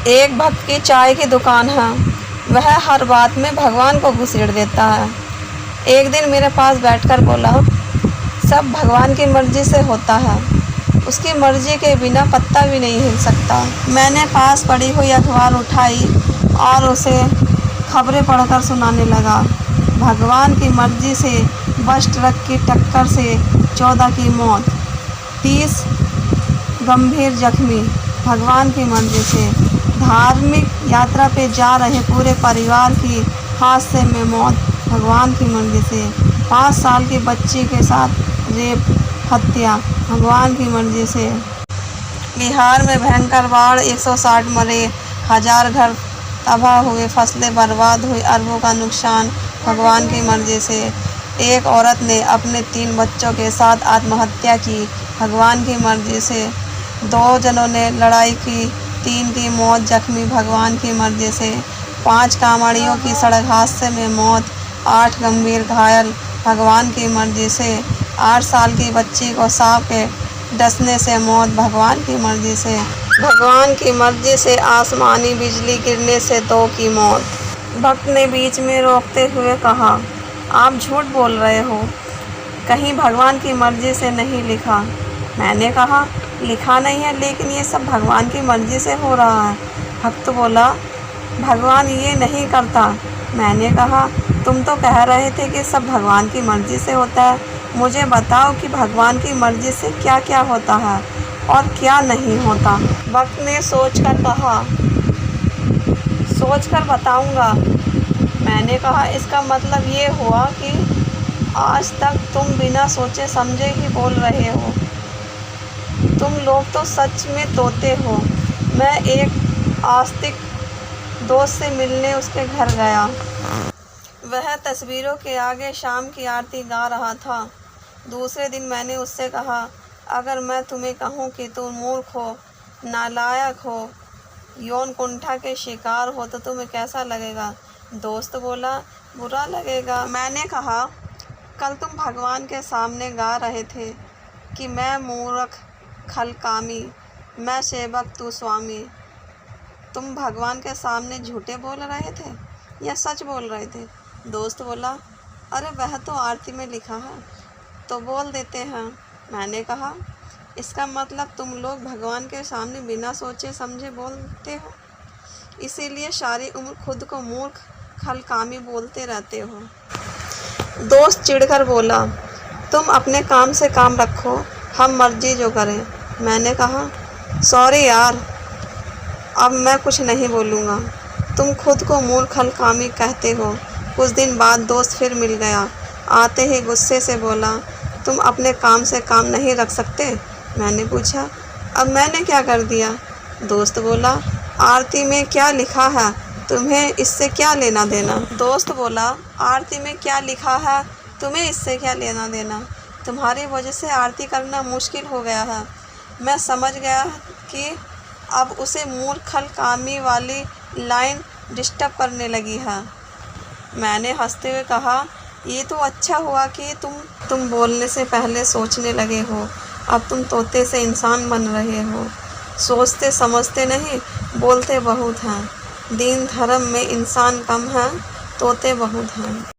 एक भक्त की चाय की दुकान है। वह हर बात में भगवान को घुसेड़ देता है। एक दिन मेरे पास बैठकर बोला, सब भगवान की मर्जी से होता है, उसकी मर्जी के बिना पत्ता भी नहीं हिल सकता। मैंने पास पड़ी हुई अखबार उठाई और उसे खबरें पढ़कर सुनाने लगा। भगवान की मर्जी से बस ट्रक की टक्कर से 14 की मौत, 30 गंभीर जख्मी। भगवान की मर्जी से धार्मिक यात्रा पे जा रहे पूरे परिवार की हादसे में मौत। भगवान की मर्जी से 5 साल की बच्ची के साथ रेप, हत्या। भगवान की मर्जी से बिहार में भयंकर बाढ़, 160 मरे, 1000 घर तबाह हुए, फसलें बर्बाद हुई, अरबों का नुकसान। भगवान की मर्जी से एक औरत ने अपने 3 बच्चों के साथ आत्महत्या की। भगवान की मर्जी से 2 जनों ने लड़ाई की, 3 की मौत, जख्मी। भगवान की मर्जी से 5 कांवड़ियों की सड़क हादसे में मौत, 8 गंभीर घायल। भगवान की मर्जी से 8 साल की बच्ची को सांप के डसने से मौत। भगवान की मर्जी से भगवान की मर्जी से आसमानी बिजली गिरने से 2 की मौत। भक्त ने बीच में रोकते हुए कहा, आप झूठ बोल रहे हो, कहीं भगवान की मर्जी से नहीं लिखा। मैंने कहा, लिखा नहीं है, लेकिन ये सब भगवान की मर्जी से हो रहा है। भक्त बोला, भगवान ये नहीं करता। मैंने कहा, तुम तो कह रहे थे कि सब भगवान की मर्जी से होता है। मुझे बताओ कि भगवान की मर्जी से क्या क्या होता है और क्या नहीं होता। भक्त ने सोचकर कहा, सोचकर बताऊंगा। मैंने कहा, इसका मतलब ये हुआ कि आज तक तुम बिना सोचे समझे ही बोल रहे हो। तुम लोग तो सच में तोते हो। मैं एक आस्तिक दोस्त से मिलने उसके घर गया। वह तस्वीरों के आगे शाम की आरती गा रहा था। दूसरे दिन मैंने उससे कहा, अगर मैं तुम्हें कहूँ कि तुम मूर्ख हो, नालायक हो, यौन कुंठा के शिकार हो, तो तुम्हें कैसा लगेगा? दोस्त बोला, बुरा लगेगा। मैंने कहा, कल तुम भगवान के सामने गा रहे थे कि मैं मूर्ख, खलकामी, मैं सेवक, तू स्वामी। तुम भगवान के सामने झूठे बोल रहे थे या सच बोल रहे थे? दोस्त बोला, अरे वह तो आरती में लिखा है, तो बोल देते हैं। मैंने कहा, इसका मतलब तुम लोग भगवान के सामने बिना सोचे समझे बोलते हो, इसीलिए सारी उम्र खुद को मूर्ख, खलकामी बोलते रहते हो। दोस्त चिढ़कर बोला, तुम अपने काम से काम रखो, हम मर्जी जो करें। मैंने कहा, सॉरी यार, अब मैं कुछ नहीं बोलूँगा। तुम खुद को मूर्ख, खलकामी कहते हो। कुछ दिन बाद दोस्त फिर मिल गया। आते ही गुस्से से बोला, तुम अपने काम से काम नहीं रख सकते? मैंने पूछा, अब मैंने क्या कर दिया? दोस्त बोला, आरती में क्या लिखा है, तुम्हें इससे क्या लेना देना? दोस्त बोला, आरती में क्या लिखा है, तुम्हें इससे क्या लेना देना? तुम्हारी वजह से आरती करना मुश्किल हो गया है। मैं समझ गया कि अब उसे मूर्ख, खलकामी वाली लाइन डिस्टर्ब करने लगी है। मैंने हंसते हुए कहा, ये तो अच्छा हुआ कि तुम बोलने से पहले सोचने लगे हो। अब तुम तोते से इंसान बन रहे हो। सोचते समझते नहीं, बोलते बहुत हैं। दीन धर्म में इंसान कम है, तोते बहुत हैं।